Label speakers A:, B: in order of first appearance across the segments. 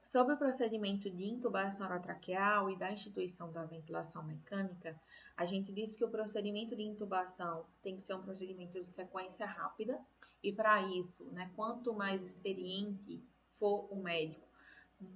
A: Sobre o procedimento de intubação orotraqueal e da instituição da ventilação mecânica, a gente disse que o procedimento de intubação tem que ser um procedimento de sequência rápida e para isso, quanto mais experiente for o médico,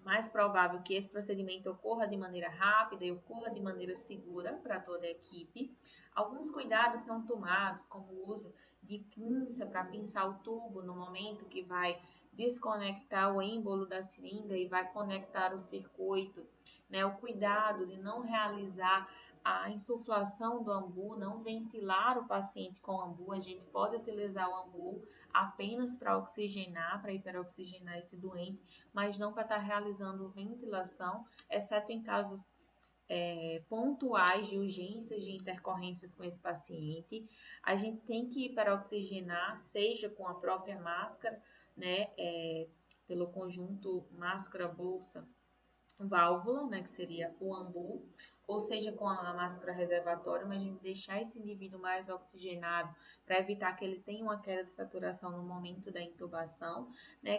A: mais provável que esse procedimento ocorra de maneira rápida e ocorra de maneira segura para toda a equipe. Alguns cuidados são tomados, como o uso de pinça para pinçar o tubo no momento que vai desconectar o êmbolo da seringa e vai conectar o circuito, o cuidado de não realizar a insuflação do ambu, não ventilar o paciente com ambu. A gente pode utilizar o ambu apenas para oxigenar, para hiperoxigenar esse doente, mas não para estar realizando ventilação, exceto em casos pontuais de urgências, de intercorrências com esse paciente. A gente tem que hiperoxigenar, seja com a própria máscara, pelo conjunto máscara-bolsa válvula, que seria o ambu, ou seja, com a máscara reservatória, mas a gente deixar esse indivíduo mais oxigenado para evitar que ele tenha uma queda de saturação no momento da intubação,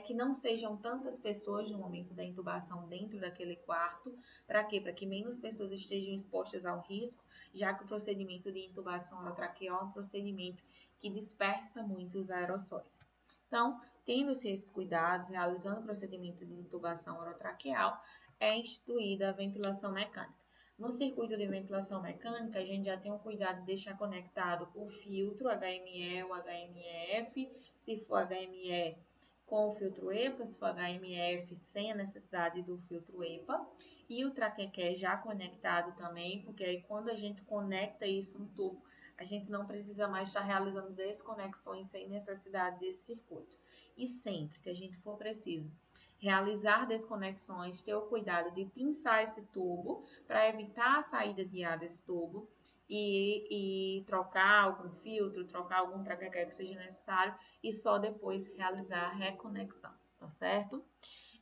A: que não sejam tantas pessoas no momento da intubação dentro daquele quarto. Para quê? Para que menos pessoas estejam expostas ao risco, já que o procedimento de intubação orotraqueal é um procedimento que dispersa muito os aerossóis. Então, tendo-se esses cuidados, realizando o procedimento de intubação orotraqueal, é instituída a ventilação mecânica. No circuito de ventilação mecânica, a gente já tem o cuidado de deixar conectado o filtro HME ou HMF, se for HME com o filtro EPA, se for HMF sem a necessidade do filtro EPA, e o traquequé já conectado também, porque aí quando a gente conecta isso no tubo, a gente não precisa mais estar realizando desconexões sem necessidade desse circuito. E sempre que a gente for preciso realizar desconexões, ter o cuidado de pinçar esse tubo para evitar a saída de ar desse tubo e trocar algum filtro, trocar algum traquequé que seja necessário e só depois realizar a reconexão, tá certo?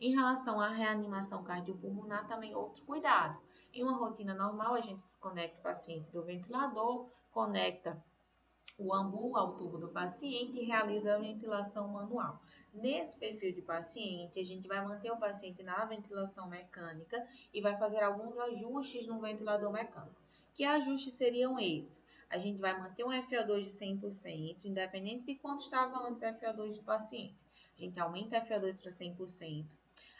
A: Em relação à reanimação cardiopulmonar, também outro cuidado. Em uma rotina normal, a gente desconecta o paciente do ventilador, conecta o ambu ao tubo do paciente e realiza a ventilação manual. Nesse perfil de paciente, a gente vai manter o paciente na ventilação mecânica e vai fazer alguns ajustes no ventilador mecânico. Que ajustes seriam esses? A gente vai manter um FO2 de 100%, independente de quanto estava antes o FO2 do paciente. A gente aumenta o FO2 para 100%.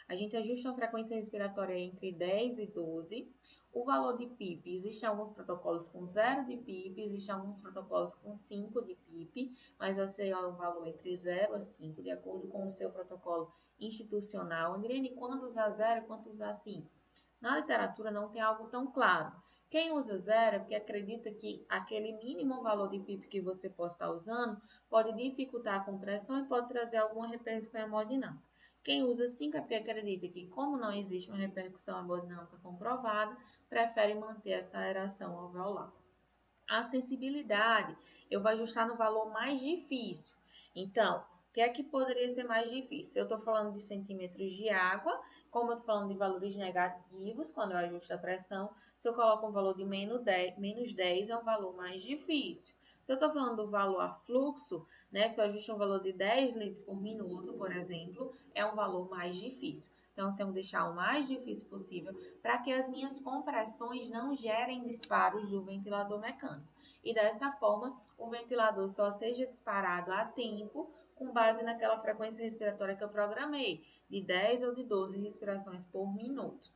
A: A gente ajusta a frequência respiratória entre 10 e 12. O valor de PIP, existem alguns protocolos com 0 de PIP, existem alguns protocolos com 5 de PIP, mas vai ser um valor entre 0 a 5, de acordo com o seu protocolo institucional. Andriane, quando usar 0 e quando usar 5? Na literatura não tem algo tão claro. Quem usa 0 é porque acredita que aquele mínimo valor de PIP que você possa estar usando pode dificultar a compressão e pode trazer alguma repercussão hemodinâmica. Quem usa 5 é porque acredita que, como não existe uma repercussão hemodinâmica comprovada, prefere manter essa aeração alveolar. A sensibilidade, eu vou ajustar no valor mais difícil. Então, o que é que poderia ser mais difícil? Se eu estou falando de centímetros de água, como eu estou falando de valores negativos, quando eu ajusto a pressão, se eu coloco um valor de menos 10 é um valor mais difícil. Se eu estou falando do valor a fluxo, se eu ajusto um valor de 10 litros por minuto, por exemplo, é um valor mais difícil. Então, eu tenho que deixar o mais difícil possível para que as minhas compressões não gerem disparos do ventilador mecânico. E dessa forma, o ventilador só seja disparado a tempo com base naquela frequência respiratória que eu programei, de 10 ou de 12 respirações por minuto.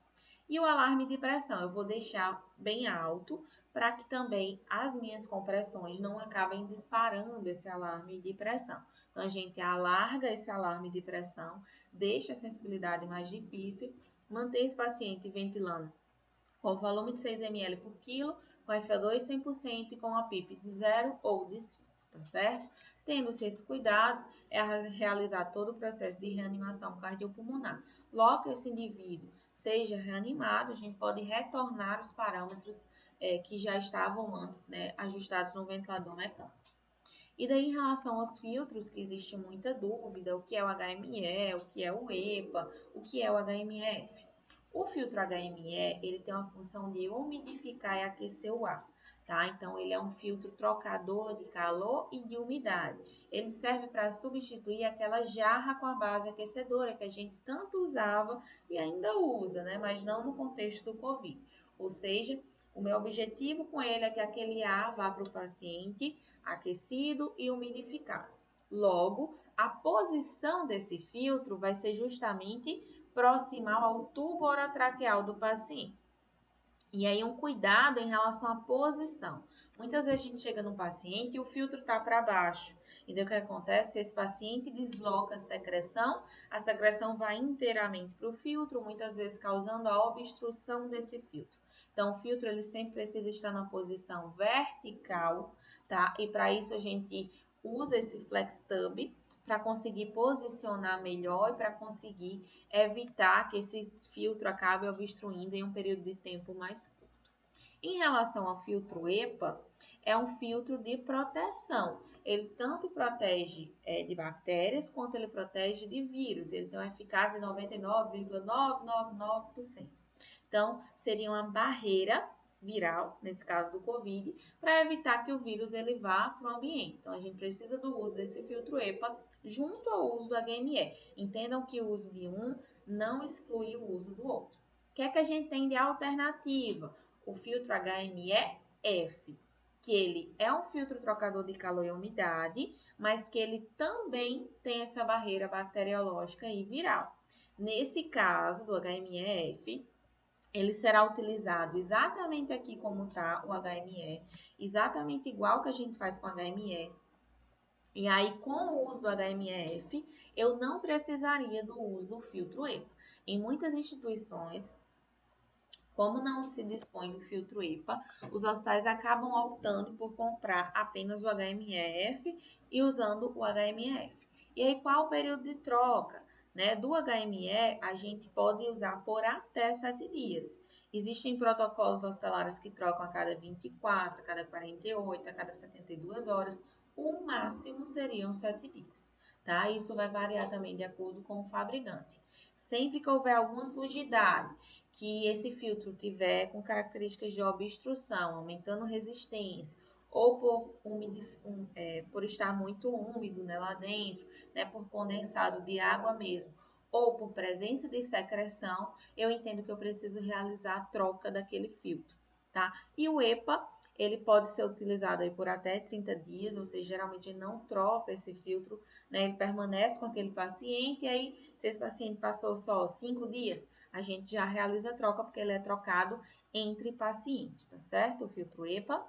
A: E o alarme de pressão, eu vou deixar bem alto para que também as minhas compressões não acabem disparando esse alarme de pressão. Então, a gente alarga esse alarme de pressão, deixa a sensibilidade mais difícil, mantém esse paciente ventilando com volume de 6 ml por quilo, com FO2 100% e com a PIP de 0 ou de 5, tá certo? Tendo-se esses cuidados, é realizar todo o processo de reanimação cardiopulmonar. Logo que esse indivíduo seja reanimado, a gente pode retornar os parâmetros que já estavam antes, ajustados no ventilador mecânico. E daí, em relação aos filtros, que existe muita dúvida, o que é o HME, o que é o EPA, o que é o HMF. O filtro HME, ele tem uma função de umidificar e aquecer o ar. tá? Então, ele é um filtro trocador de calor e de umidade. Ele serve para substituir aquela jarra com a base aquecedora que a gente tanto usava e ainda usa, né? Mas não no contexto do Covid. Ou seja, o meu objetivo com ele é que aquele ar vá para o paciente aquecido e umidificado. Logo, a posição desse filtro vai ser justamente proximal ao tubo orotraqueal do paciente. E aí, um cuidado em relação à posição. Muitas vezes a gente chega no paciente e o filtro está para baixo. E daí o que acontece? Esse paciente desloca a secreção vai inteiramente para o filtro, muitas vezes causando a obstrução desse filtro. Então, o filtro ele sempre precisa estar na posição vertical, tá? E para isso a gente usa esse flex tub para conseguir posicionar melhor e para conseguir evitar que esse filtro acabe obstruindo em um período de tempo mais curto. Em relação ao filtro EPA, é um filtro de proteção. Ele tanto protege de bactérias quanto ele protege de vírus. Ele tem uma eficácia de 99,999%. Então, seria uma barreira viral, nesse caso do Covid, para evitar que o vírus ele vá para o ambiente. Então, a gente precisa do uso desse filtro EPA junto ao uso do HME. Entendam que o uso de um não exclui o uso do outro. O que é que a gente tem de alternativa? O filtro HME-F, que ele é um filtro trocador de calor e umidade, mas que ele também tem essa barreira bacteriológica e viral. Nesse caso do HME-F, ele será utilizado exatamente aqui como está o HME, exatamente igual que a gente faz com o HME. E aí, com o uso do HME-F, eu não precisaria do uso do filtro EPA. Em muitas instituições, como não se dispõe do filtro EPA, os hospitais acabam optando por comprar apenas o HME-F e usando o HME-F. E aí, qual o período de troca? Do HME, a gente pode usar por até 7 dias. Existem protocolos hospitalares que trocam a cada 24, a cada 48, a cada 72 horas. O máximo seriam 7 dias, tá? Isso vai variar também de acordo com o fabricante. Sempre que houver alguma sujidade, que esse filtro tiver com características de obstrução, aumentando resistência, ou por estar muito úmido lá dentro, por condensado de água mesmo, ou por presença de secreção, eu entendo que eu preciso realizar a troca daquele filtro, tá? E o EPA, ele pode ser utilizado aí por até 30 dias, ou seja, geralmente não troca esse filtro, ele permanece com aquele paciente, e aí, se esse paciente passou só 5 dias, a gente já realiza a troca, porque ele é trocado entre pacientes, tá certo? O filtro EPA.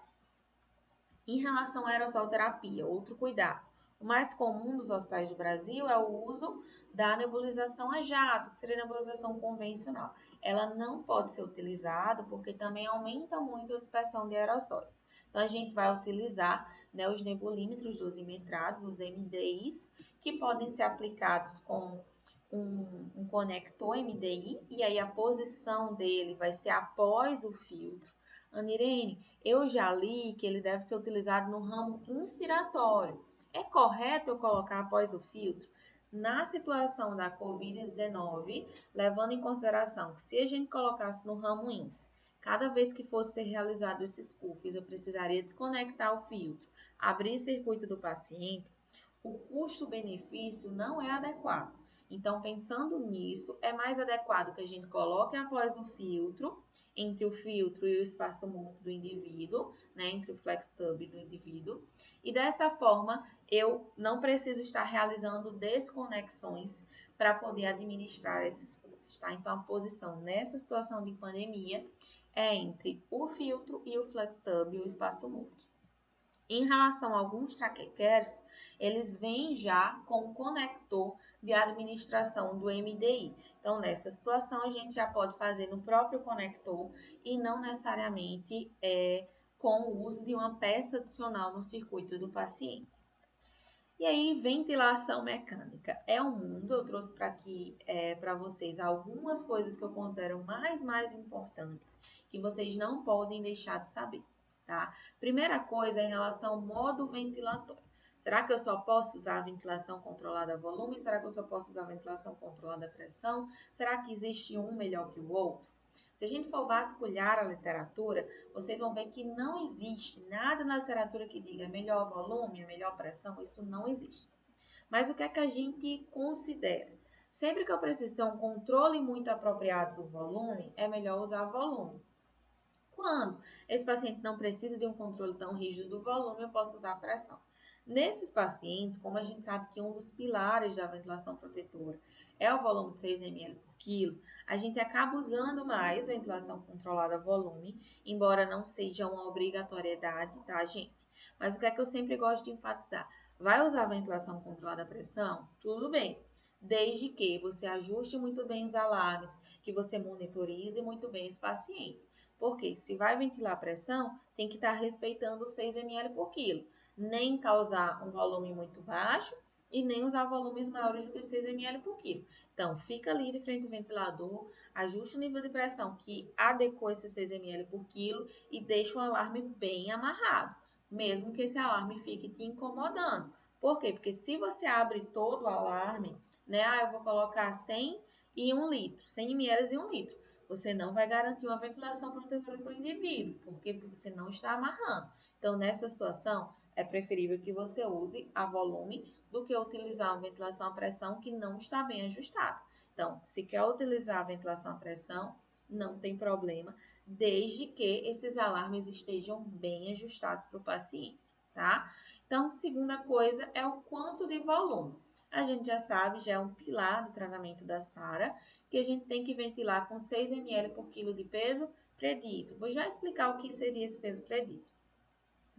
A: Em relação à aerosol terapia, outro cuidado. O mais comum dos hospitais do Brasil é o uso da nebulização a jato, que seria a nebulização convencional. Ela não pode ser utilizada porque também aumenta muito a dispersão de aerossóis. Então, a gente vai utilizar os nebulímetros dosimetrados, os MDIs, que podem ser aplicados com um conector MDI, e aí a posição dele vai ser após o filtro. Anirene, eu já li que ele deve ser utilizado no ramo inspiratório. É correto eu colocar após o filtro? Na situação da Covid-19, levando em consideração que se a gente colocasse no ramo INS, cada vez que fosse ser realizado esses puffs, eu precisaria desconectar o filtro, abrir o circuito do paciente, o custo-benefício não é adequado. Então, pensando nisso, é mais adequado que a gente coloque após o filtro, entre o filtro e o espaço morto do indivíduo, entre o flex tub do indivíduo. E dessa forma, eu não preciso estar realizando desconexões para poder administrar esses fluxos, tá? Então, a posição nessa situação de pandemia é entre o filtro e o flex tub, o espaço morto. Em relação a alguns tracker cares, eles vêm já com o conector de administração do MDI. Então, nessa situação, a gente já pode fazer no próprio conector e não necessariamente com o uso de uma peça adicional no circuito do paciente. E aí, ventilação mecânica. É um mundo, eu trouxe para aqui para vocês algumas coisas que eu considero mais importantes, que vocês não podem deixar de saber. Tá? Primeira coisa é em relação ao modo ventilatório. Será que eu só posso usar a ventilação controlada a volume? Será que eu só posso usar a ventilação controlada a pressão? Será que existe um melhor que o outro? Se a gente for vasculhar a literatura, vocês vão ver que não existe nada na literatura que diga melhor volume, melhor pressão, isso não existe. Mas o que é que a gente considera? Sempre que eu preciso ter um controle muito apropriado do volume, é melhor usar volume. Quando esse paciente não precisa de um controle tão rígido do volume, eu posso usar a pressão. Nesses pacientes, como a gente sabe que um dos pilares da ventilação protetora é o volume de 6 ml por quilo, a gente acaba usando mais ventilação controlada a volume, embora não seja uma obrigatoriedade, tá, gente? Mas o que é que eu sempre gosto de enfatizar? Vai usar ventilação controlada a pressão? Tudo bem, desde que você ajuste muito bem os alarmes, que você monitorize muito bem esse paciente. Porque se vai ventilar a pressão, tem que estar respeitando os 6 ml por quilo. Nem causar um volume muito baixo e nem usar volumes maiores do que 6 ml por quilo. Então, fica ali de frente ao ventilador, ajuste o nível de pressão que adequa esses 6 ml por quilo e deixa o alarme bem amarrado, mesmo que esse alarme fique te incomodando. Por quê? Porque se você abre todo o alarme, né? Eu vou colocar 100 e 1 litro, 100 ml e 1 litro. Você não vai garantir uma ventilação protetora para o indivíduo. Por quê? Porque você não está amarrando. Então, nessa situação, é preferível que você use a volume do que utilizar uma ventilação a pressão que não está bem ajustada. Então, se quer utilizar a ventilação a pressão, não tem problema, desde que esses alarmes estejam bem ajustados para o paciente, tá? Então, segunda coisa é o quanto de volume. A gente já sabe, já é um pilar do tratamento da SARA, que a gente tem que ventilar com 6 ml por quilo de peso predito. Vou já explicar o que seria esse peso predito.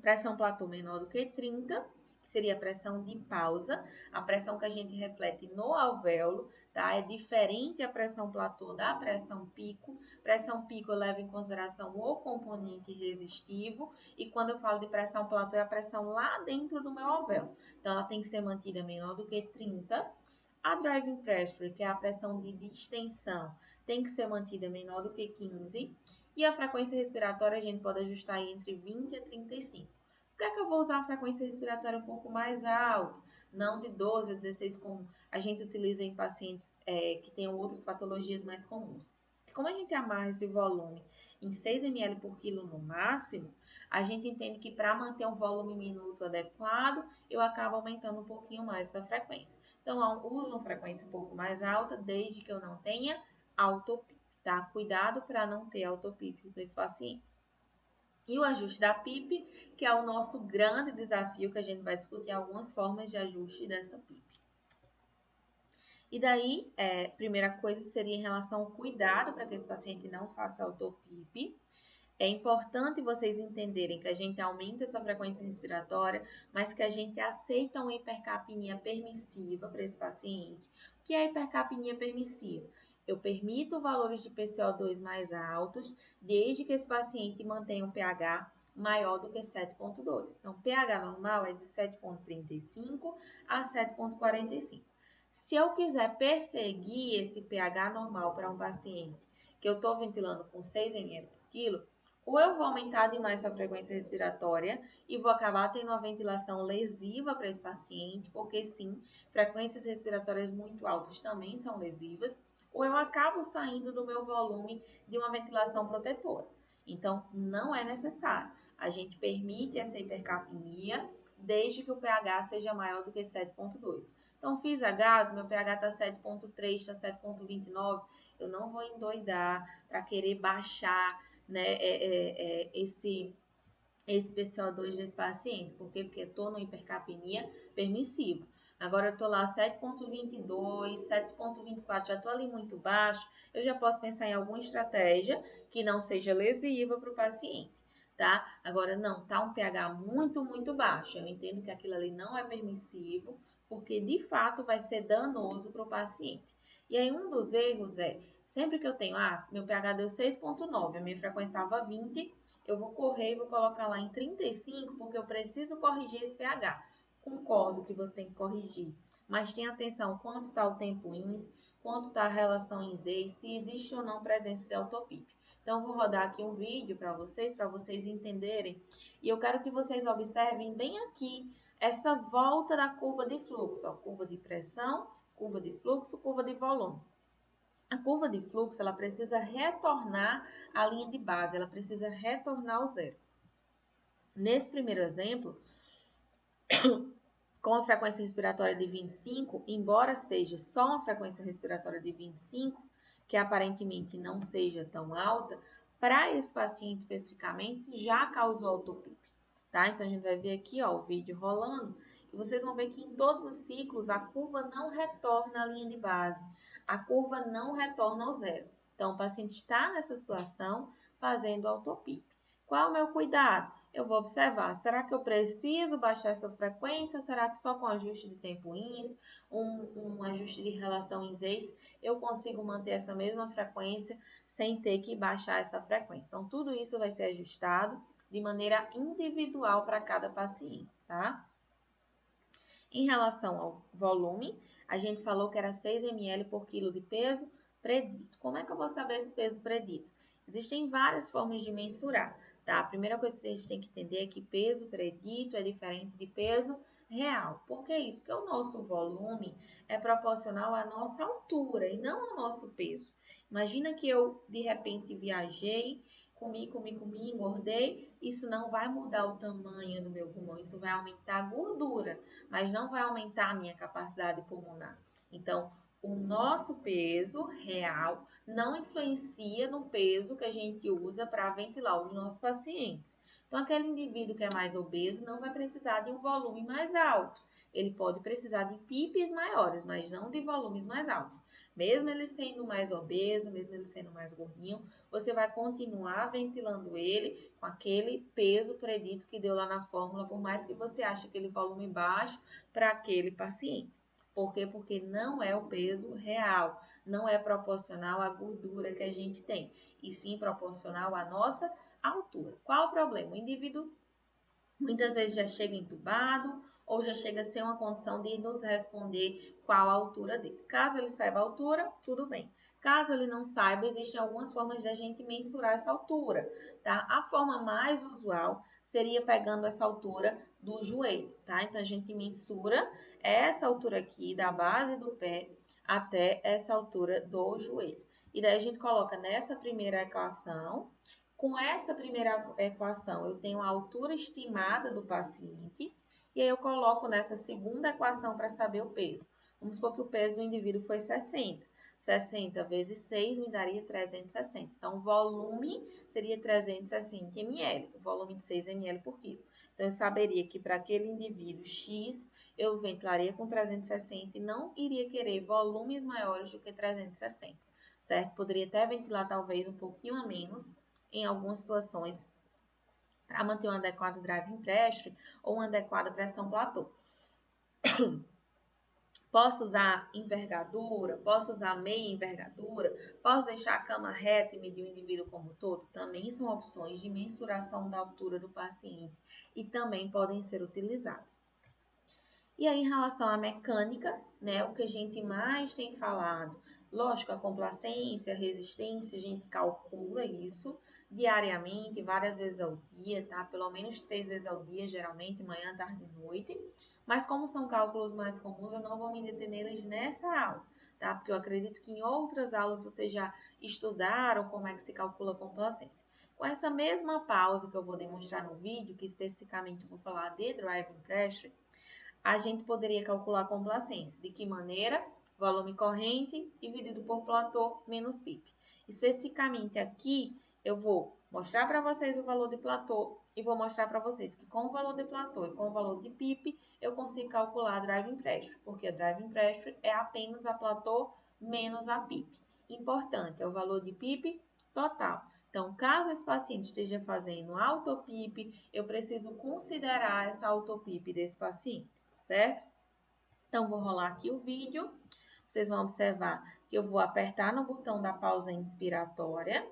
A: Pressão platô menor do que 30, que seria a pressão de pausa, a pressão que a gente reflete no alvéolo, tá? É diferente a pressão platô da pressão pico. Pressão pico eu levo em consideração o componente resistivo, e quando eu falo de pressão platô, é a pressão lá dentro do meu alvéolo. Então, ela tem que ser mantida menor do que 30. A driving pressure, que é a pressão de distensão, tem que ser mantida menor do que 15. E a frequência respiratória a gente pode ajustar entre 20 a 35. Por que é que eu vou usar uma frequência respiratória um pouco mais alta? Não de 12 a 16, como a gente utiliza em pacientes que têm outras patologias mais comuns. Como a gente amarra esse volume em 6 ml por quilo no máximo, a gente entende que para manter um volume minuto adequado, eu acabo aumentando um pouquinho mais essa frequência. Então, eu uso uma frequência um pouco mais alta, desde que eu não tenha autopic, tá? Cuidado para não ter autopic com esse paciente. E o ajuste da PIP, que é o nosso grande desafio, que a gente vai discutir algumas formas de ajuste dessa PIP. E daí, primeira coisa seria em relação ao cuidado para que esse paciente não faça autopipe. É importante vocês entenderem que a gente aumenta essa frequência respiratória, mas que a gente aceita uma hipercapnia permissiva para esse paciente. O que é a hipercapnia permissiva? Eu permito valores de PCO2 mais altos, desde que esse paciente mantenha um pH maior do que 7,2. Então, pH normal é de 7,35 a 7,45. Se eu quiser perseguir esse pH normal para um paciente que eu estou ventilando com 6 ml por quilo, ou eu vou aumentar demais a frequência respiratória e vou acabar tendo uma ventilação lesiva para esse paciente, porque sim, frequências respiratórias muito altas também são lesivas, ou eu acabo saindo do meu volume de uma ventilação protetora. Então, não é necessário. A gente permite essa hipercapnia desde que o pH seja maior do que 7,2. Então, fiz a gaso, meu pH está 7,3, está 7,29, eu não vou endoidar para querer baixar, né, esse PCO2 desse paciente. Por quê? Porque eu estou numa hipercapnia permissiva. Agora eu estou lá 7,22, 7,24, já estou ali muito baixo, eu já posso pensar em alguma estratégia que não seja lesiva para o paciente, tá? Agora não, tá um pH muito, muito baixo. Eu entendo que aquilo ali não é permissivo, porque de fato vai ser danoso para o paciente. E aí um dos erros é, sempre que eu tenho, meu pH deu 6,9, a minha frequência estava 20, eu vou correr e vou colocar lá em 35, porque eu preciso corrigir esse pH. Concordo que você tem que corrigir, mas tenha atenção quanto está o tempo INS, quanto está a relação INS, se existe ou não presença de autopipe. Então, vou rodar aqui um vídeo para vocês entenderem. E eu quero que vocês observem bem aqui essa volta da curva de fluxo, ó, curva de pressão, curva de fluxo, curva de volume. A curva de fluxo, ela precisa retornar à linha de base, ela precisa retornar ao zero. Nesse primeiro exemplo, com a frequência respiratória de 25, embora seja só uma frequência respiratória de 25, que aparentemente não seja tão alta, para esse paciente especificamente já causou autopic, tá? Então a gente vai ver aqui, ó, o vídeo rolando, e vocês vão ver que em todos os ciclos a curva não retorna à linha de base, a curva não retorna ao zero. Então o paciente está nessa situação fazendo autopic. Qual é o meu cuidado? Eu vou observar, será que eu preciso baixar essa frequência? Ou será que só com ajuste de tempo ins, um ajuste de relação ins-ex, eu consigo manter essa mesma frequência sem ter que baixar essa frequência? Então, tudo isso vai ser ajustado de maneira individual para cada paciente, tá? Em relação ao volume, a gente falou que era 6 ml por quilo de peso predito. Como é que eu vou saber esse peso predito? Existem várias formas de mensurar. Tá? A primeira coisa que a gente tem que entender é que peso predito é diferente de peso real. Por que isso? Porque o nosso volume é proporcional à nossa altura e não ao nosso peso. Imagina que eu, de repente, viajei, comi, engordei. Isso não vai mudar o tamanho do meu pulmão, isso vai aumentar a gordura, mas não vai aumentar a minha capacidade pulmonar. Então, o nosso peso real não influencia no peso que a gente usa para ventilar os nossos pacientes. Então, aquele indivíduo que é mais obeso não vai precisar de um volume mais alto. Ele pode precisar de PIPs maiores, mas não de volumes mais altos. Mesmo ele sendo mais obeso, mesmo ele sendo mais gordinho, você vai continuar ventilando ele com aquele peso predito que deu lá na fórmula, por mais que você ache aquele volume baixo para aquele paciente. Por quê? Porque não é o peso real, não é proporcional à gordura que a gente tem, e sim proporcional à nossa altura. Qual o problema? O indivíduo muitas vezes já chega entubado ou já chega a ser uma condição de nos responder qual a altura dele. Caso ele saiba a altura, tudo bem. Caso ele não saiba, existem algumas formas de a gente mensurar essa altura, tá? A forma mais usual seria pegando essa altura do joelho, tá? Então, a gente mensura essa altura aqui, da base do pé até essa altura do joelho. E daí a gente coloca nessa primeira equação. Com essa primeira equação, eu tenho a altura estimada do paciente e aí eu coloco nessa segunda equação para saber o peso. Vamos supor que o peso do indivíduo foi 60. 60 vezes 6 me daria 360. Então, o volume seria 360 ml, o volume de 6 ml por quilo. Então, eu saberia que para aquele indivíduo X, eu ventilaria com 360 e não iria querer volumes maiores do que 360, certo? Poderia até ventilar talvez um pouquinho a menos, em algumas situações, para manter um adequado driving pressure ou uma adequada pressão platô. Posso usar envergadura, posso usar meia envergadura, posso deixar a cama reta e medir o indivíduo como todo? Também são opções de mensuração da altura do paciente e também podem ser utilizadas. E aí, em relação à mecânica, né, o que a gente mais tem falado, lógico, a complacência, a resistência, a gente calcula isso diariamente, várias vezes ao dia, tá? Pelo menos 3 vezes ao dia, geralmente, manhã, tarde e noite. Mas como são cálculos mais comuns, eu não vou me deter neles nessa aula, tá? Porque eu acredito que em outras aulas vocês já estudaram como é que se calcula a complacência. Com essa mesma pausa que eu vou demonstrar no vídeo, que especificamente eu vou falar de driving pressure, a gente poderia calcular a complacência. De que maneira? Volume corrente dividido por platô menos PIP. Especificamente aqui, eu vou mostrar para vocês o valor de platô e vou mostrar para vocês que com o valor de platô e com o valor de PIP, eu consigo calcular a driving pressure, porque a driving pressure é apenas a platô menos a PIP. Importante, é o valor de PIP total. Então, caso esse paciente esteja fazendo autopip, eu preciso considerar essa autopip desse paciente, certo? Então, vou rolar aqui o vídeo. Vocês vão observar que eu vou apertar no botão da pausa inspiratória.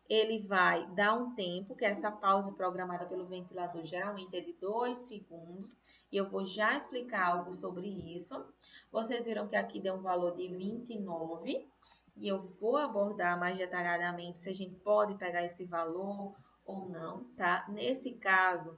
A: Ele vai dar um tempo, que essa pausa programada pelo ventilador geralmente é de 2 segundos. E eu vou já explicar algo sobre isso. Vocês viram que aqui deu um valor de 29. E eu vou abordar mais detalhadamente se a gente pode pegar esse valor ou não, tá? Nesse caso,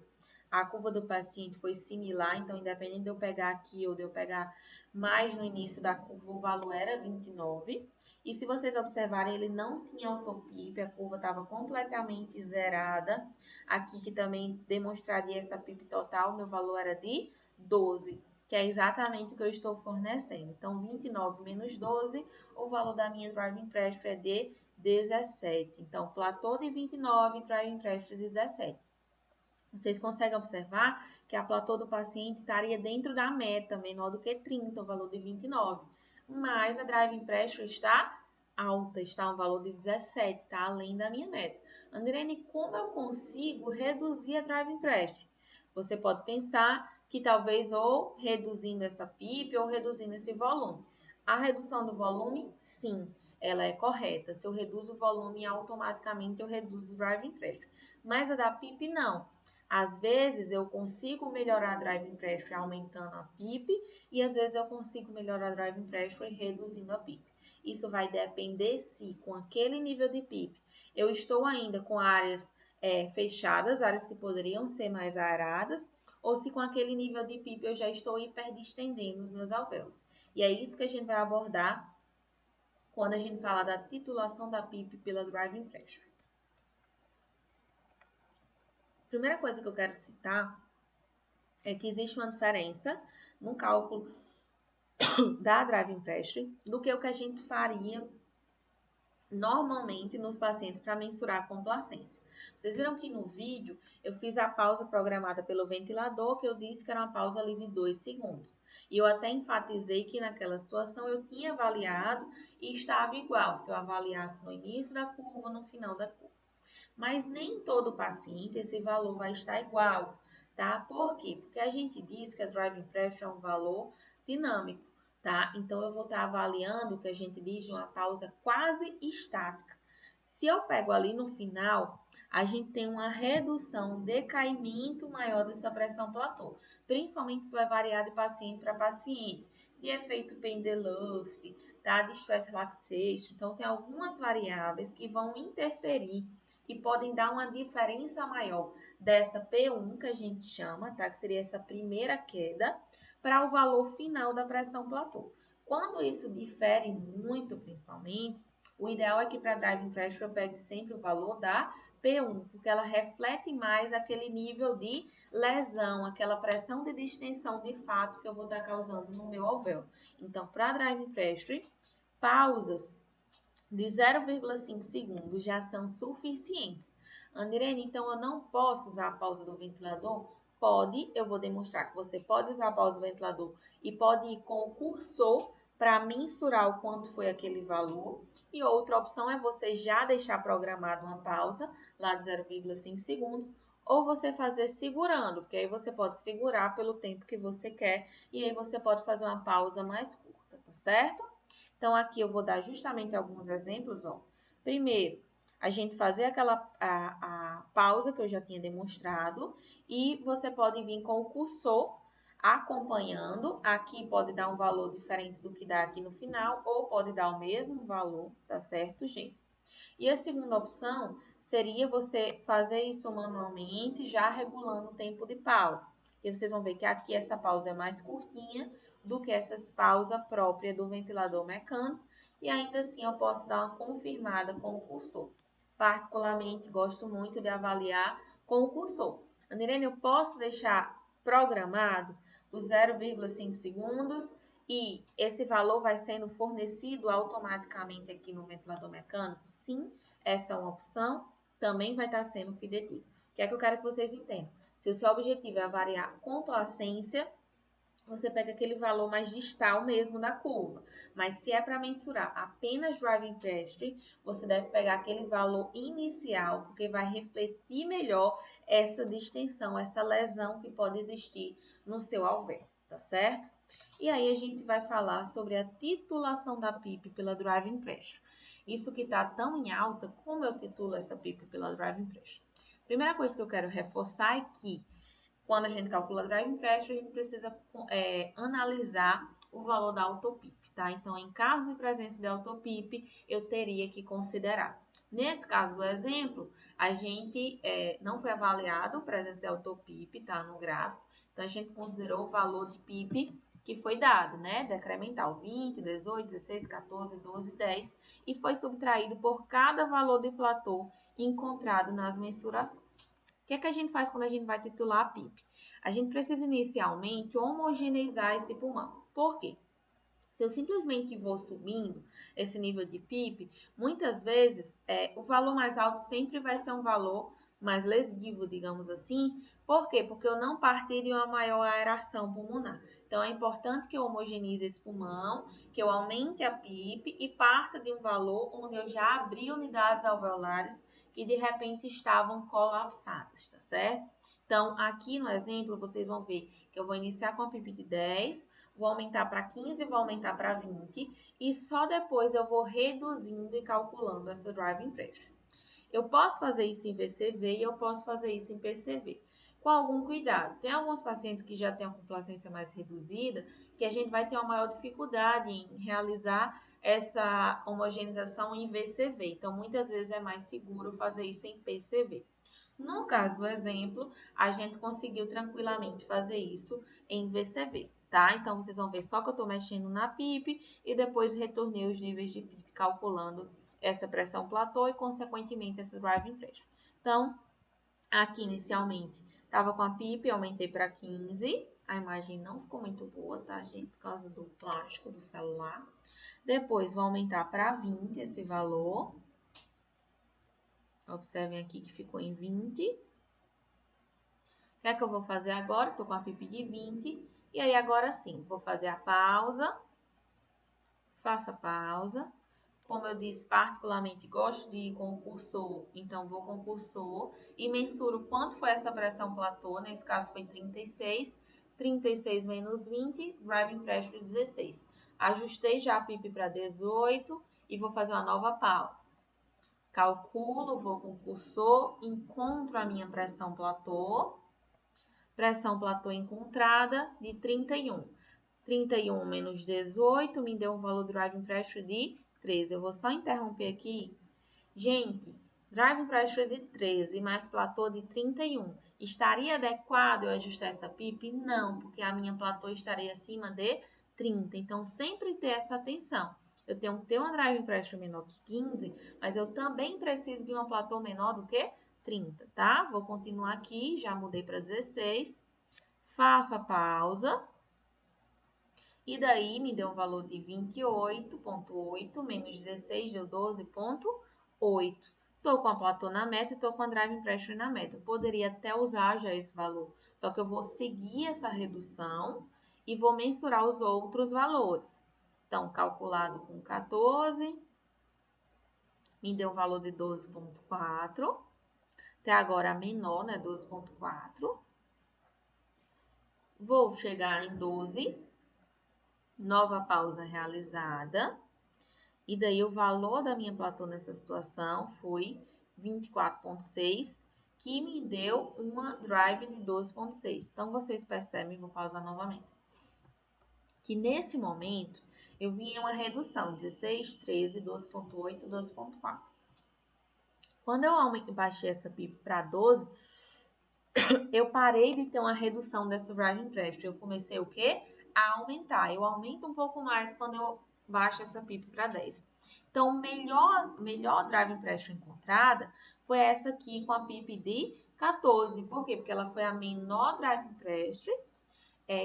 A: a curva do paciente foi similar, então independente de eu pegar aqui ou de eu pegar mais no início da curva, o valor era 29. E se vocês observarem, ele não tinha autopip, a curva estava completamente zerada. Aqui que também demonstraria essa PIP total, meu valor era de 12, que é exatamente o que eu estou fornecendo. Então, 29 menos 12, o valor da minha driving pressure é de 17. Então, platô de 29, driving pressure de 17. Vocês conseguem observar que a platô do paciente estaria dentro da meta, menor do que 30, o valor de 29. Mas a driving pressure está alta, está um valor de 17, está além da minha meta. Andrene, como eu consigo reduzir a driving pressure? Você pode pensar que talvez ou reduzindo essa PIP ou reduzindo esse volume. A redução do volume, sim, ela é correta. Se eu reduzo o volume, automaticamente eu reduzo o driving pressure. Mas a da PIP, não. Às vezes eu consigo melhorar a driving pressure aumentando a PIP e às vezes eu consigo melhorar a driving pressure reduzindo a PIP. Isso vai depender se com aquele nível de PIP eu estou ainda com áreas fechadas, áreas que poderiam ser mais aeradas, ou se com aquele nível de PIP eu já estou hiperdistendendo os meus alvéolos. E é isso que a gente vai abordar quando a gente fala da titulação da PIP pela driving pressure. A primeira coisa que eu quero citar é que existe uma diferença no cálculo da driving pressure do que o que a gente faria normalmente nos pacientes para mensurar a complacência. Vocês viram que no vídeo eu fiz a pausa programada pelo ventilador, que eu disse que era uma pausa ali de 2 segundos. E eu até enfatizei que naquela situação eu tinha avaliado e estava igual, se eu avaliasse no início da curva ou no final da curva. Mas nem todo paciente esse valor vai estar igual, tá? Por quê? Porque a gente diz que a driving pressure é um valor dinâmico, tá? Então, eu vou estar avaliando o que a gente diz de uma pausa quase estática. Se eu pego ali no final, a gente tem uma redução, um decaimento maior dessa pressão platô. Principalmente isso vai variar de paciente para paciente. De efeito Pendeluft, tá? De stress relaxation. Então, tem algumas variáveis que vão interferir e podem dar uma diferença maior dessa P1 que a gente chama, tá? Que seria essa primeira queda, para o valor final da pressão platô. Quando isso difere muito, principalmente, o ideal é que para a driving pressure eu pegue sempre o valor da P1, porque ela reflete mais aquele nível de lesão, aquela pressão de distensão de fato que eu vou estar causando no meu alvéolo. Então, para a driving pressure, pausas de 0,5 segundos já são suficientes. Anderene, então eu não posso usar a pausa do ventilador? Pode, eu vou demonstrar que você pode usar a pausa do ventilador e pode ir com o cursor para mensurar o quanto foi aquele valor. E outra opção é você já deixar programado uma pausa lá de 0,5 segundos ou você fazer segurando, porque aí você pode segurar pelo tempo que você quer e aí você pode fazer uma pausa mais curta, tá certo? Então, aqui eu vou dar justamente alguns exemplos, ó. Primeiro, a gente fazer a pausa que eu já tinha demonstrado e você pode vir com o cursor acompanhando. Aqui pode dar um valor diferente do que dá aqui no final ou pode dar o mesmo valor, tá certo, gente? E a segunda opção seria você fazer isso manualmente, já regulando o tempo de pausa. E vocês vão ver que aqui essa pausa é mais curtinha do que essas pausas próprias do ventilador mecânico. E ainda assim eu posso dar uma confirmada com o cursor. Particularmente gosto muito de avaliar com o cursor. Anirene, eu posso deixar programado os 0,5 segundos e esse valor vai sendo fornecido automaticamente aqui no ventilador mecânico? Sim, essa é uma opção, também vai estar sendo fidedigno. O que é que eu quero que vocês entendam? Se o seu objetivo é avaliar complacência, você pega aquele valor mais distal mesmo da curva. Mas se é para mensurar apenas driving pressure, você deve pegar aquele valor inicial, porque vai refletir melhor essa distensão, essa lesão que pode existir no seu alvéolo, tá certo? E aí a gente vai falar sobre a titulação da PIP pela driving pressure. Isso que está tão em alta, como eu titulo essa PIP pela driving pressure? Primeira coisa que eu quero reforçar é que quando a gente calcula a driving pressure, a gente precisa analisar o valor da autopip, tá? Então, em caso de presença de autopip, eu teria que considerar Nesse caso do exemplo, a gente não foi avaliado a presença de autoPIP, tá, no gráfico. Então, a gente considerou o valor de PIP que foi dado, né, decremental 20, 18, 16, 14, 12, 10, e foi subtraído por cada valor de platô encontrado nas mensurações. O que é que a gente faz quando a gente vai titular a PIP? A gente precisa inicialmente homogeneizar esse pulmão. Por quê? Se eu simplesmente vou subindo esse nível de PIP, muitas vezes o valor mais alto sempre vai ser um valor mais lesivo, digamos assim. Por quê? Porque eu não parti de uma maior aeração pulmonar. Então, é importante que eu homogeneize esse pulmão, que eu aumente a PIP e parta de um valor onde eu já abri unidades alveolares que de repente estavam colapsadas, tá certo? Então, aqui no exemplo, vocês vão ver que eu vou iniciar com a PIP de 10, vou aumentar para 15, vou aumentar para 20 e só depois eu vou reduzindo e calculando essa driving pressure. Eu posso fazer isso em VCV e eu posso fazer isso em PCV. Com algum cuidado. Tem alguns pacientes que já têm a complacência mais reduzida que a gente vai ter uma maior dificuldade em realizar essa homogeneização em VCV. Então, muitas vezes é mais seguro fazer isso em PCV. No caso do exemplo, a gente conseguiu tranquilamente fazer isso em VCV, tá? Então, vocês vão ver só que eu estou mexendo na PIP e depois retornei os níveis de PIP calculando essa pressão platô e, consequentemente, essa driving pressure. Então, aqui inicialmente estava com a PIP, aumentei para 15. A imagem não ficou muito boa, tá, gente? Por causa do plástico do celular. Depois, vou aumentar para 20 esse valor. Observem aqui que ficou em 20. O que é que eu vou fazer agora? Estou com a PIP de 20. E aí, agora sim, vou fazer a pausa. Faço a pausa. Como eu disse, particularmente gosto de ir com o cursor, então vou com o cursor e mensuro quanto foi essa pressão platô. Nesse caso foi 36. 36 menos 20, driving pressure 16. Ajustei já a PIP para 18 e vou fazer uma nova pausa. Calculo, vou com o cursor, encontro a minha pressão platô. Pressão platô encontrada de 31. 31 menos 18 me deu um valor de driving pressure de 13. Eu vou só interromper aqui. Gente, driving pressure de 13 mais platô de 31. Estaria adequado eu ajustar essa PIP? Não, porque a minha platô estaria acima de 30. Então, sempre ter essa atenção. Eu tenho que ter uma driving pressure menor que 15, mas eu também preciso de uma platô menor do que 30, tá? Vou continuar aqui, já mudei para 16. Faço a pausa. E daí me deu um valor de 28,8 menos 16 deu 12,8. Estou com a platô na meta e estou com a driving pressure na meta. Eu poderia até usar já esse valor, só que eu vou seguir essa redução e vou mensurar os outros valores. Então, calculado com 14, me deu um valor de 12,4. Até agora menor, né? 12,4. Vou chegar em 12. Nova pausa realizada. E daí o valor da minha platô nessa situação foi 24,6, que me deu uma drive de 12,6. Então, vocês percebem, vou pausar novamente, que nesse momento eu vi uma redução, 16, 13, 12,8, 12,4. Quando eu baixei essa PIP para 12, eu parei de ter uma redução dessa driving pressure. Eu comecei o quê? A aumentar. Eu aumento um pouco mais quando eu baixo essa PIP para 10. Então, melhor driving pressure encontrada foi essa aqui com a PIP de 14. Por quê? Porque ela foi a menor driving pressure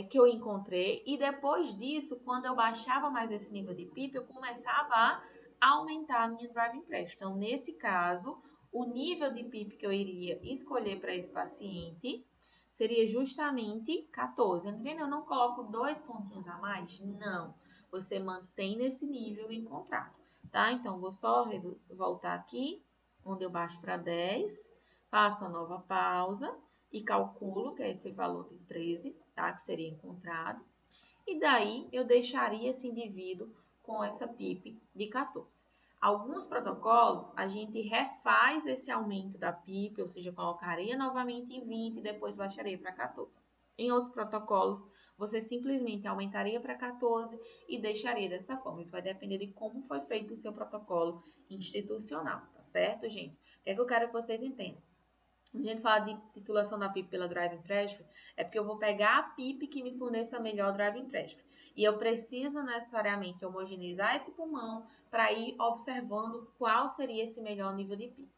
A: que eu encontrei. E depois disso, quando eu baixava mais esse nível de PIP, eu começava a aumentar a minha driving pressure. Então, nesse caso, o nível de PIP que eu iria escolher para esse paciente seria justamente 14. Entendeu? Eu não coloco 2 pontinhos a mais? Não. Você mantém nesse nível encontrado, tá? Então, vou só voltar aqui, onde eu baixo para 10, faço a nova pausa e calculo, que é esse valor de 13, tá? Que seria encontrado. E daí, eu deixaria esse indivíduo com essa PIP de 14. Alguns protocolos, a gente refaz esse aumento da PIP, ou seja, colocaria novamente em 20 e depois baixaria para 14. Em outros protocolos, você simplesmente aumentaria para 14 e deixaria dessa forma. Isso vai depender de como foi feito o seu protocolo institucional, tá certo? certo, gente? O que é que eu quero que vocês entendam? Quando a gente fala de titulação da PIP pela Driving Pressure, é porque eu vou pegar a PIP que me forneça melhor Driving Pressure. E eu preciso necessariamente homogeneizar esse pulmão para ir observando qual seria esse melhor nível de PIP.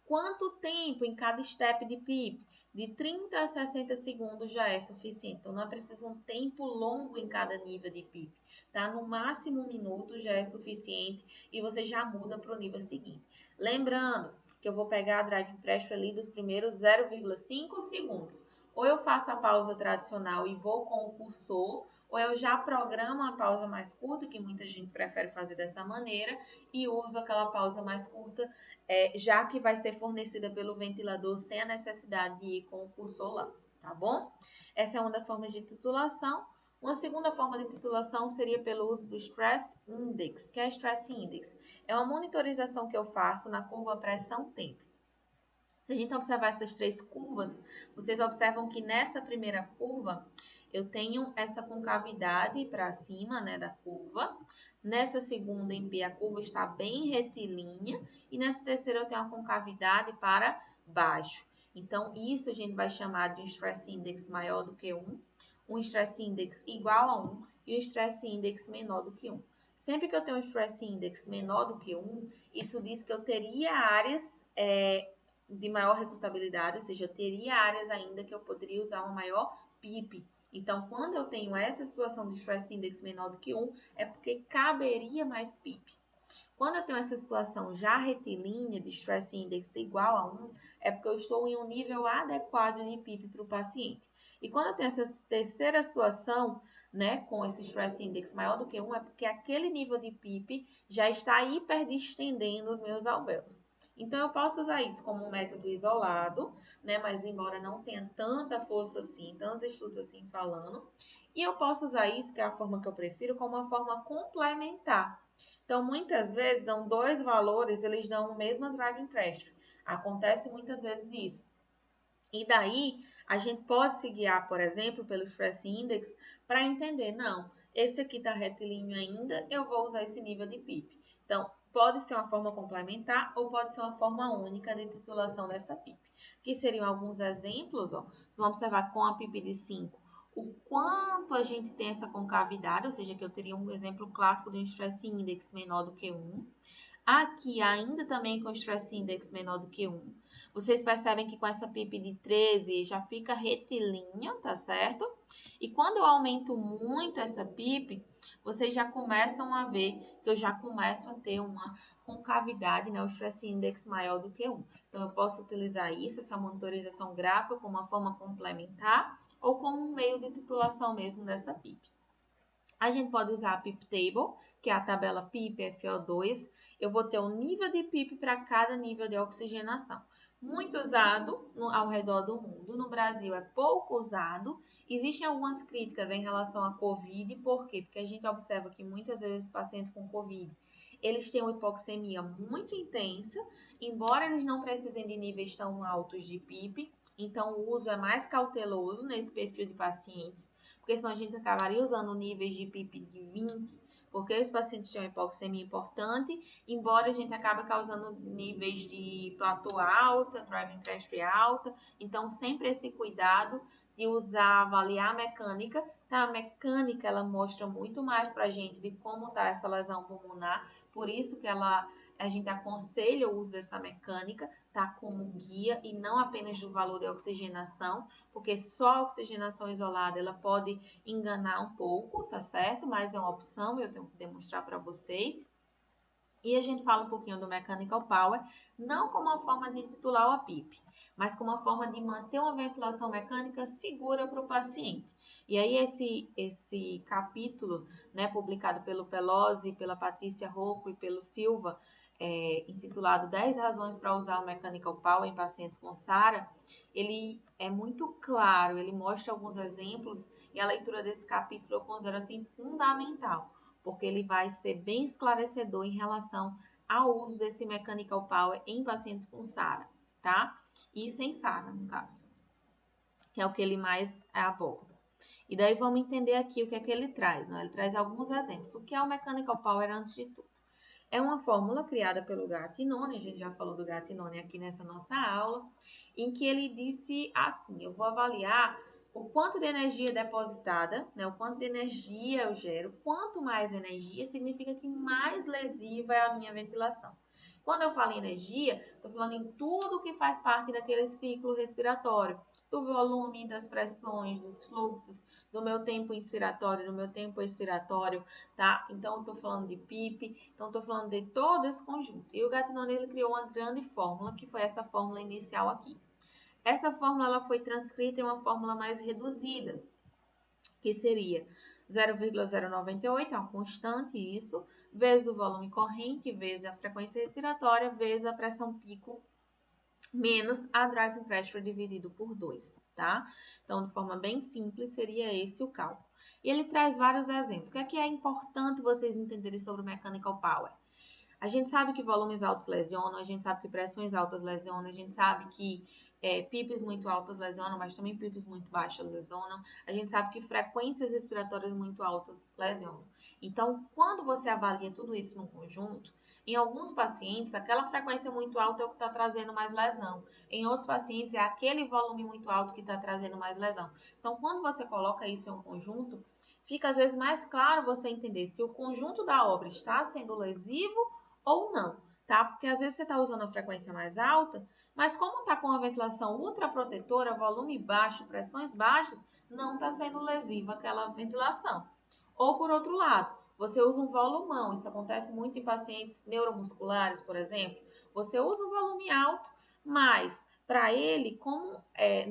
A: Quanto tempo em cada step de PIP? De 30 a 60 segundos já é suficiente. Então, não precisa um tempo longo em cada nível de PIP. Tá? No máximo 1 minuto já é suficiente e você já muda para o nível seguinte. Lembrando que eu vou pegar a Driving Pressure ali dos primeiros 0,5 segundos. Ou eu faço a pausa tradicional e vou com o cursor, ou eu já programo a pausa mais curta, que muita gente prefere fazer dessa maneira, e uso aquela pausa mais curta, já que vai ser fornecida pelo ventilador sem a necessidade de ir com o cursor lá, tá bom? Essa é uma das formas de titulação. Uma segunda forma de titulação seria pelo uso do Stress Index. O que é Stress Index? É uma monitorização que eu faço na curva pressão-tempo. Se a gente observar essas 3 curvas, vocês observam que nessa primeira curva, eu tenho essa concavidade para cima, né, da curva. Nessa segunda, em B, a curva está bem retilínea. E nessa terceira, eu tenho a concavidade para baixo. Então, isso a gente vai chamar de um Stress Index maior do que 1, um Stress Index igual a 1 e um Stress Index menor do que 1. Sempre que eu tenho um Stress Index menor do que 1, isso diz que eu teria áreas de maior recrutabilidade, ou seja, eu teria áreas ainda que eu poderia usar uma maior PIP. Então, quando eu tenho essa situação de Stress Index menor do que 1, é porque caberia mais PIP. Quando eu tenho essa situação já retilínea de Stress Index igual a 1, é porque eu estou em um nível adequado de PIP para o paciente. E quando eu tenho essa terceira situação, né, com esse Stress Index maior do que 1, é porque aquele nível de PIP já está hiperdistendendo os meus alvéolos. Então, eu posso usar isso como um método isolado, né, mas embora não tenha tanta força assim, tantos estudos assim falando. E eu posso usar isso, que é a forma que eu prefiro, como uma forma complementar. Então, muitas vezes, dão 2 valores, eles dão o mesmo Driving Pressure. Acontece muitas vezes isso. E daí, a gente pode se guiar, por exemplo, pelo Stress Index para entender, não, esse aqui está retilíneo ainda, eu vou usar esse nível de PIP. Então, pode ser uma forma complementar ou pode ser uma forma única de titulação dessa PIP. Que seriam alguns exemplos, ó. Vocês vão observar com a PIP de 5, o quanto a gente tem essa concavidade, ou seja, que eu teria um exemplo clássico de um Stress Index menor do que 1. Aqui, ainda também com Stress Index menor do que 1. Vocês percebem que com essa PIP de 13 já fica retilínea, tá certo? E quando eu aumento muito essa PIP, vocês já começam a ver que eu já começo a ter uma concavidade, né? O Stress Index maior do que 1. Então, eu posso utilizar isso, essa monitorização gráfica, como uma forma complementar ou como um meio de titulação mesmo dessa PIP. A gente pode usar a PIP Table, que é a tabela PIP FO2. Eu vou ter um nível de PIP para cada nível de oxigenação. Muito usado ao redor do mundo. No Brasil é pouco usado. Existem algumas críticas em relação à COVID. Por quê? Porque a gente observa que muitas vezes pacientes com COVID, eles têm uma hipoxemia muito intensa, embora eles não precisem de níveis tão altos de PIP. Então, o uso é mais cauteloso nesse perfil de pacientes, porque senão a gente acabaria usando níveis de PIP de 20, porque os pacientes têm uma hipoxemia importante, embora a gente acabe causando níveis de platô alta, driving pressure alta. Então, sempre esse cuidado de usar, avaliar a mecânica. Tá? A mecânica, ela mostra muito mais para a gente de como está essa lesão pulmonar, por isso que a gente aconselha o uso dessa mecânica, tá, como guia e não apenas do valor de oxigenação, porque só a oxigenação isolada ela pode enganar um pouco, tá certo? Mas é uma opção, eu tenho que demonstrar para vocês. E a gente fala um pouquinho do Mechanical Power, não como uma forma de titular o PIP, mas como uma forma de manter uma ventilação mecânica segura para o paciente. E aí esse capítulo, né, publicado pelo Pelosi, pela Patrícia Rocco e pelo Silva, intitulado 10 razões para usar o Mechanical Power em pacientes com SARA, ele é muito claro, ele mostra alguns exemplos e a leitura desse capítulo eu considero assim fundamental, porque ele vai ser bem esclarecedor em relação ao uso desse Mechanical Power em pacientes com SARA, tá? E sem SARA, no caso, que é o que ele mais aborda. E daí vamos entender aqui o que é que ele traz, né? Ele traz alguns exemplos. O que é o Mechanical Power antes de tudo? É uma fórmula criada pelo Gattinone, a gente já falou do Gattinone aqui nessa nossa aula, em que ele disse assim, eu vou avaliar o quanto de energia depositada, né, o quanto de energia eu gero. Quanto mais energia, significa que mais lesiva é a minha ventilação. Quando eu falo em energia, estou falando em tudo que faz parte daquele ciclo respiratório, do volume, das pressões, dos fluxos, do meu tempo inspiratório, do meu tempo expiratório, tá? Então, estou falando de PIP, então estou falando de todo esse conjunto. E o Gattinone, ele criou uma grande fórmula, que foi essa fórmula inicial aqui. Essa fórmula ela foi transcrita em uma fórmula mais reduzida, que seria 0,098, é uma constante isso, vezes o volume corrente, vezes a frequência respiratória, vezes a pressão pico, menos a driving pressure dividido por 2, tá? Então, de forma bem simples, seria esse o cálculo. E ele traz vários exemplos. O que é importante vocês entenderem sobre o mechanical power? A gente sabe que volumes altos lesionam, a gente sabe que pressões altas lesionam, a gente sabe que PIPs muito altas lesionam, mas também PIPs muito baixas lesionam. A gente sabe que frequências respiratórias muito altas lesionam. Então, quando você avalia tudo isso no conjunto, em alguns pacientes, aquela frequência muito alta é o que está trazendo mais lesão. Em outros pacientes, é aquele volume muito alto que está trazendo mais lesão. Então, quando você coloca isso em um conjunto, fica às vezes mais claro você entender se o conjunto da obra está sendo lesivo ou não, tá? Porque às vezes você está usando a frequência mais alta, mas como está com a ventilação ultraprotetora, volume baixo, pressões baixas, não está sendo lesiva aquela ventilação. Ou por outro lado, você usa um volumão, isso acontece muito em pacientes neuromusculares, por exemplo. Você usa um volume alto, mas para ele, como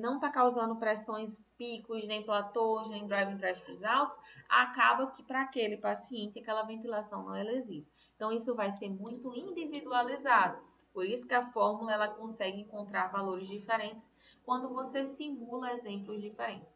A: não está causando pressões picos, nem platôs, nem driving pressures altos, acaba que para aquele paciente aquela ventilação não é lesiva. Então, isso vai ser muito individualizado. Por isso que a fórmula ela consegue encontrar valores diferentes quando você simula exemplos diferentes.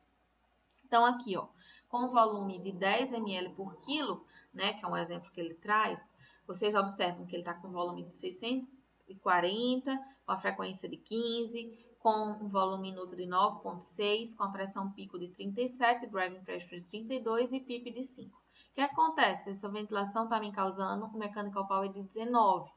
A: Então, aqui, ó, com o volume de 10 ml por quilo, né, que é um exemplo que ele traz, vocês observam que ele está com volume de 640, com a frequência de 15, com um volume minuto de 9,6, com a pressão pico de 37, driving pressure de 32 e PIP de 5. O que acontece? Essa ventilação está me causando um mechanical power de 19.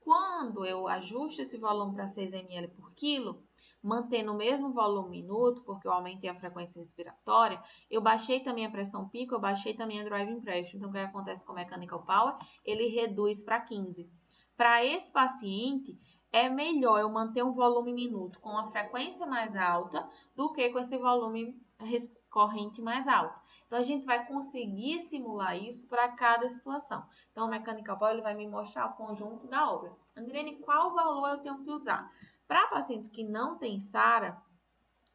A: Quando eu ajusto esse volume para 6 ml por quilo, mantendo o mesmo volume minuto, porque eu aumentei a frequência respiratória, eu baixei também a pressão pico, eu baixei também a driving pressure. Então, o que acontece com o mechanical power? Ele reduz para 15. Para esse paciente, é melhor eu manter um volume minuto com a frequência mais alta do que com esse volume corrente mais alto. Então, a gente vai conseguir simular isso para cada situação. Então, o Mechanical Power ele vai me mostrar o conjunto da obra. Andrene, qual valor eu tenho que usar? Para pacientes que não têm SARA,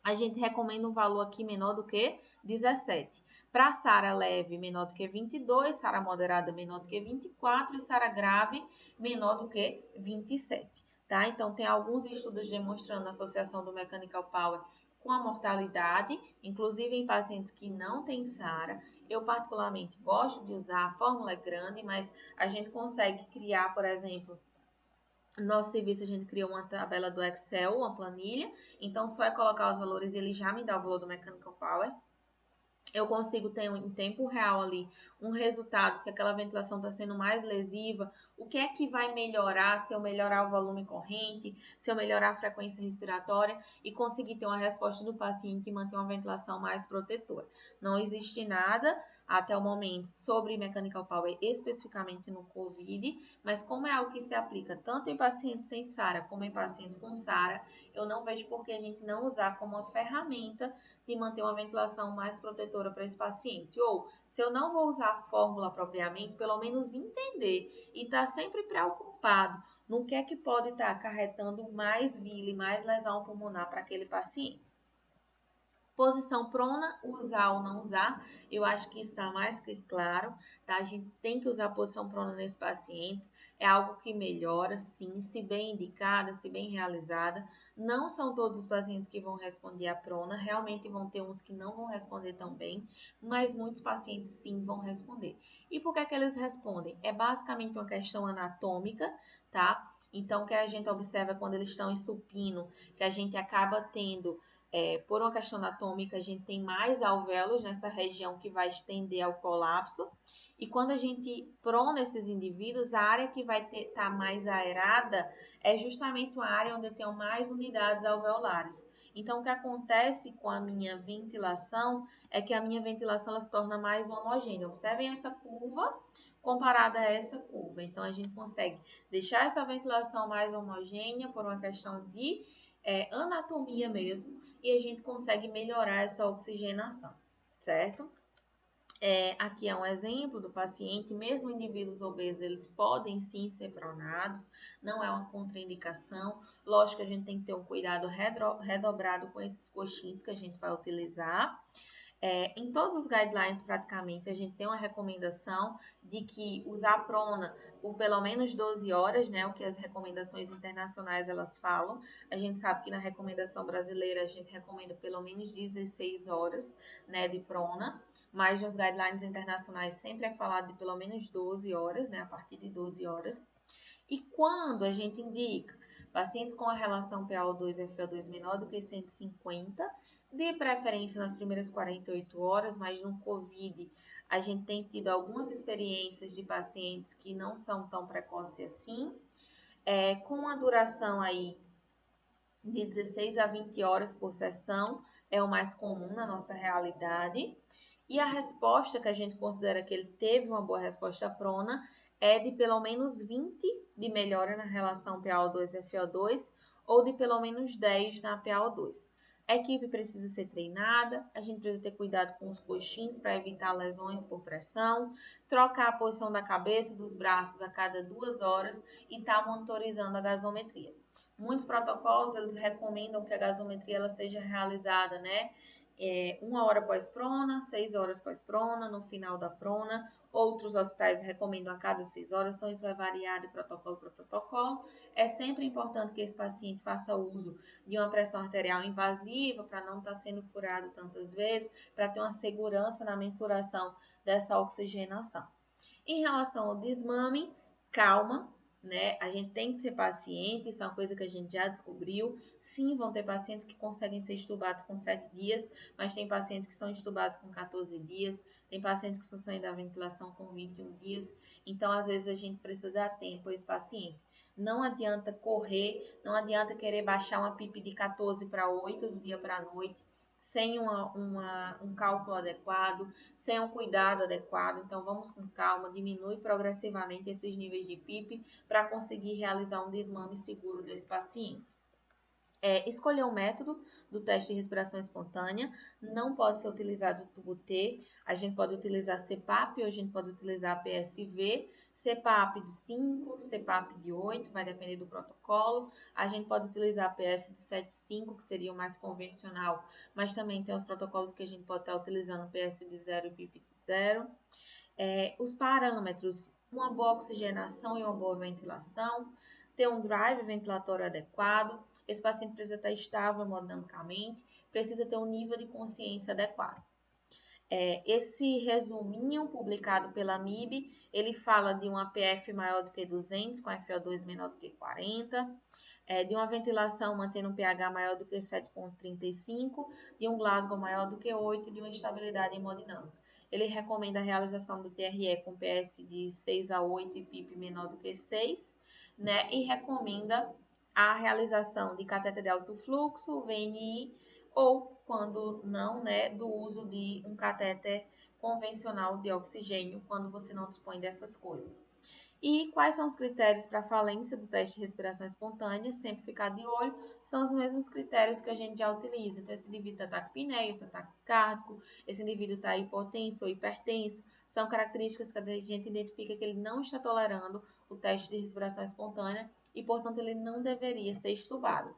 A: a gente recomenda um valor aqui menor do que 17. Para SARA leve, menor do que 22, SARA moderada, menor do que 24 e SARA grave, menor do que 27. Tá? Então, tem alguns estudos demonstrando a associação do Mechanical Power com a mortalidade, inclusive em pacientes que não têm SARA. Eu, particularmente, gosto de usar, a fórmula é grande, mas a gente consegue criar, por exemplo, no nosso serviço a gente criou uma tabela do Excel, uma planilha, então só é colocar os valores e ele já me dá o valor do Mechanical Power. Eu consigo ter em tempo real ali um resultado, se aquela ventilação está sendo mais lesiva, o que é que vai melhorar, se eu melhorar o volume corrente, se eu melhorar a frequência respiratória e conseguir ter uma resposta do paciente e manter uma ventilação mais protetora. Não existe nada até o momento sobre Mechanical Power especificamente no COVID, mas como é algo que se aplica tanto em pacientes sem SARA como em pacientes com SARA, eu não vejo por que a gente não usar como uma ferramenta de manter uma ventilação mais protetora para esse paciente. Ou, se eu não vou usar a fórmula propriamente, pelo menos entender e estar sempre preocupado no que é que pode estar acarretando mais bile, mais lesão pulmonar para aquele paciente. Posição prona, usar ou não usar, eu acho que está mais que claro, tá? A gente tem que usar a posição prona nesses pacientes, é algo que melhora, sim, se bem indicada, se bem realizada. Não são todos os pacientes que vão responder à prona, realmente vão ter uns que não vão responder tão bem, mas muitos pacientes sim vão responder. E por que é que eles respondem? É basicamente uma questão anatômica, tá? Então, o que a gente observa quando eles estão em supino, que a gente acaba tendo Por uma questão anatômica, a gente tem mais alvéolos nessa região que vai estender ao colapso. E quando a gente prona esses indivíduos, a área que vai estar mais aerada é justamente a área onde eu tenho mais unidades alveolares. Então, o que acontece com a minha ventilação é que a minha ventilação ela se torna mais homogênea. Observem essa curva comparada a essa curva. Então, a gente consegue deixar essa ventilação mais homogênea por uma questão de anatomia mesmo, e a gente consegue melhorar essa oxigenação, certo? Aqui é um exemplo do paciente, mesmo indivíduos obesos, eles podem sim ser pronados, não é uma contraindicação. Lógico que a gente tem que ter um cuidado redobrado com esses coxins que a gente vai utilizar. Em todos os guidelines, praticamente, a gente tem uma recomendação de que usar prona por pelo menos 12 horas, né, o que as recomendações internacionais elas falam. A gente sabe que na recomendação brasileira a gente recomenda pelo menos 16 horas, né, de prona, mas nos guidelines internacionais sempre é falado de pelo menos 12 horas, né, a partir de 12 horas. E quando a gente indica pacientes com a relação PaO2 e FeO2 menor do que 150, de preferência nas primeiras 48 horas, mas no COVID a gente tem tido algumas experiências de pacientes que não são tão precoces assim, com a duração aí de 16 a 20 horas por sessão, é o mais comum na nossa realidade. E a resposta que a gente considera que ele teve uma boa resposta prona é de pelo menos 20 de melhora na relação PaO2 e FeO2 ou de pelo menos 10 na PaO2. A equipe precisa ser treinada, a gente precisa ter cuidado com os coxins para evitar lesões por pressão, trocar a posição da cabeça e dos braços a cada 2 horas e estar monitorizando a gasometria. Muitos protocolos eles recomendam que a gasometria ela seja realizada, né? 1 hora pós-prona, 6 horas pós-prona, no final da prona. Outros hospitais recomendam a cada 6 horas, então isso vai variar de protocolo para protocolo. É sempre importante que esse paciente faça uso de uma pressão arterial invasiva para não estar sendo furado tantas vezes, para ter uma segurança na mensuração dessa oxigenação. Em relação ao desmame, calma, né? A gente tem que ser paciente, isso é uma coisa que a gente já descobriu. Sim, vão ter pacientes que conseguem ser estubados com 7 dias, mas tem pacientes que são estubados com 14 dias, tem pacientes que só saem da ventilação com 21 dias. Então, às vezes, a gente precisa dar tempo a esse paciente. Não adianta correr, não adianta querer baixar uma PIP de 14 para 8 do dia para a noite, sem um cálculo adequado, sem um cuidado adequado. Então, vamos com calma, diminui progressivamente esses níveis de PIP para conseguir realizar um desmame seguro desse paciente. Escolher o método do teste de respiração espontânea, não pode ser utilizado o tubo T, a gente pode utilizar CPAP ou a gente pode utilizar PSV, CPAP de 5, CPAP de 8, vai depender do protocolo, a gente pode utilizar PS de 7,5, que seria o mais convencional, mas também tem os protocolos que a gente pode estar utilizando PS de 0 e PIP de 0. Os parâmetros, uma boa oxigenação e uma boa ventilação, ter um drive ventilatório adequado, esse paciente precisa estar estável hemodinamicamente, precisa ter um nível de consciência adequado. Esse resuminho publicado pela MIB, ele fala de um APF maior do que 200, com FO2 menor do que 40, de uma ventilação mantendo um pH maior do que 7,35, de um Glasgow maior do que 8, de uma estabilidade hemodinâmica. Ele recomenda a realização do TRE com PS de 6 a 8 e PIP menor do que 6, né? E recomenda a realização de cateter de alto fluxo, VNI, ou, quando não, né, do uso de um catéter convencional de oxigênio, quando você não dispõe dessas coisas. E quais são os critérios para falência do teste de respiração espontânea? Sempre ficar de olho, são os mesmos critérios que a gente já utiliza. Então, esse indivíduo está taquipneia, está taquicárdico, esse indivíduo está hipotenso ou hipertenso, são características que a gente identifica que ele não está tolerando o teste de respiração espontânea e, portanto, ele não deveria ser estubado.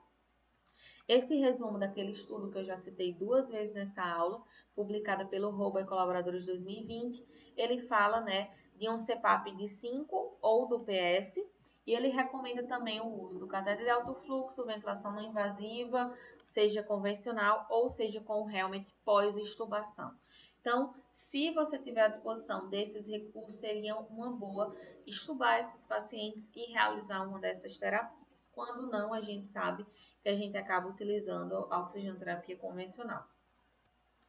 A: Esse resumo daquele estudo que eu já citei 2 vezes nessa aula, publicada pelo Rouba e Colaboradores 2020, ele fala, né, de um CPAP de 5 ou do PS, e ele recomenda também o uso do catéter de alto fluxo, ventilação não invasiva, seja convencional ou seja com o helmet pós-extubação. Então, se você tiver à disposição desses recursos, seria uma boa extubar esses pacientes e realizar uma dessas terapias. Quando não, a gente sabe que a gente acaba utilizando a oxigenoterapia convencional.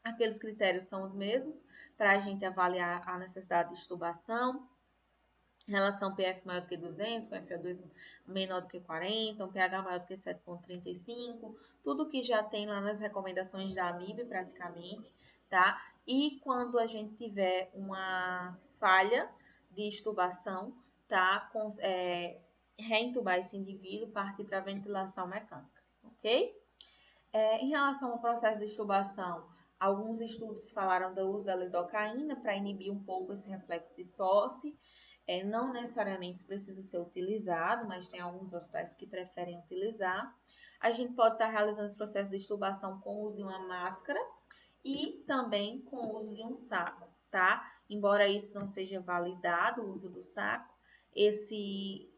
A: Aqueles critérios são os mesmos para a gente avaliar a necessidade de extubação, relação PF maior do que 200, com FO2 menor do que 40, um pH maior do que 7,35, tudo que já tem lá nas recomendações da AMIB praticamente, tá? E quando a gente tiver uma falha de extubação, tá? Reintubar esse indivíduo, partir para ventilação mecânica, ok? Em relação ao processo de extubação, alguns estudos falaram do uso da lidocaína para inibir um pouco esse reflexo de tosse. Não necessariamente precisa ser utilizado, mas tem alguns hospitais que preferem utilizar. A gente pode estar realizando esse processo de extubação com o uso de uma máscara e também com o uso de um saco, tá? Embora isso não seja validado, o uso do saco, esse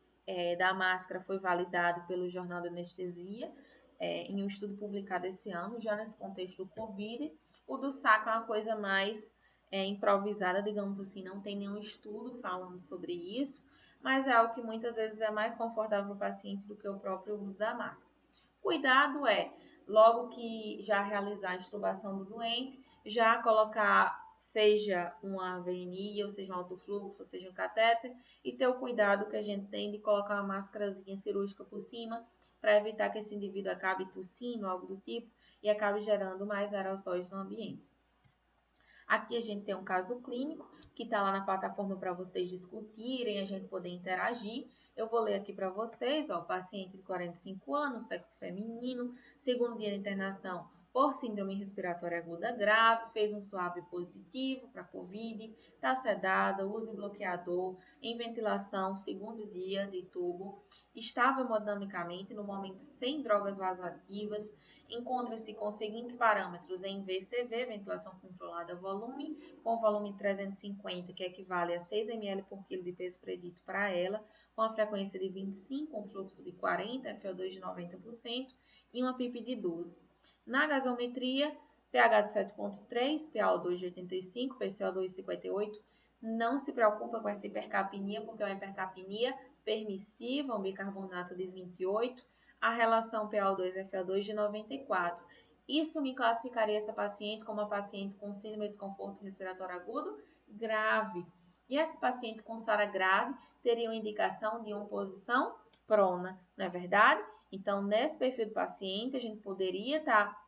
A: da máscara foi validado pelo Jornal de Anestesia, em um estudo publicado esse ano, já nesse contexto do Covid. O do saco é uma coisa mais improvisada, digamos assim, não tem nenhum estudo falando sobre isso, mas é algo que muitas vezes é mais confortável para o paciente do que o próprio uso da máscara. Cuidado logo que já realizar a intubação do doente, já colocar seja uma VNI, ou seja um alto fluxo, ou seja um catéter, e ter o cuidado que a gente tem de colocar uma máscarazinha cirúrgica por cima, para evitar que esse indivíduo acabe tossindo, algo do tipo, e acabe gerando mais aerossóis no ambiente. Aqui a gente tem um caso clínico, que está lá na plataforma para vocês discutirem, a gente poder interagir. Eu vou ler aqui para vocês, paciente de 45 anos, sexo feminino, segundo dia de internação por síndrome respiratória aguda grave, fez um suave positivo para COVID, está sedada, usa bloqueador, em ventilação, segundo dia de tubo, estava hemodinamicamente no momento sem drogas vasoativas, encontra-se com os seguintes parâmetros em VCV, ventilação controlada volume, com volume 350, que equivale a 6 ml por quilo de peso predito para ela, com a frequência de 25, um fluxo de 40, FO2 de 90% e uma PIP de 12. Na gasometria, pH de 7,3, PaO2 de 85, PCO2 de 58. Não se preocupa com essa hipercapnia, porque é uma hipercapnia permissiva, um bicarbonato de 28, a relação PaO2-FO2 de 94. Isso me classificaria essa paciente como uma paciente com síndrome de desconforto respiratório agudo grave. E essa paciente com SARA grave teria uma indicação de uma posição prona, não é verdade? Então, nesse perfil do paciente, a gente poderia estar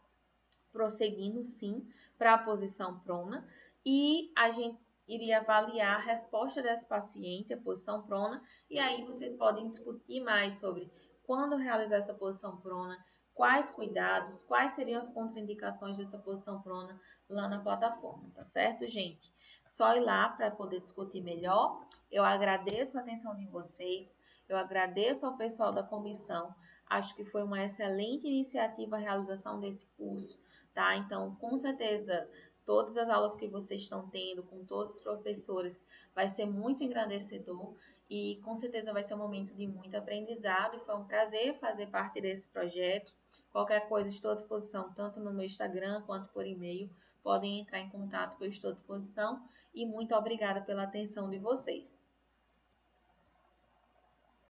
A: prosseguindo sim para a posição prona e a gente iria avaliar a resposta dessa paciente, a posição prona, e aí vocês podem discutir mais sobre quando realizar essa posição prona, quais cuidados, quais seriam as contraindicações dessa posição prona lá na plataforma, tá certo, gente? Só ir lá para poder discutir melhor. Eu agradeço a atenção de vocês, eu agradeço ao pessoal da comissão, acho que foi uma excelente iniciativa a realização desse curso, tá? Então, com certeza, todas as aulas que vocês estão tendo com todos os professores vai ser muito engrandecedor e com certeza vai ser um momento de muito aprendizado e foi um prazer fazer parte desse projeto. Qualquer coisa, estou à disposição, tanto no meu Instagram quanto por e-mail. Podem entrar em contato que eu estou à disposição e muito obrigada pela atenção de vocês.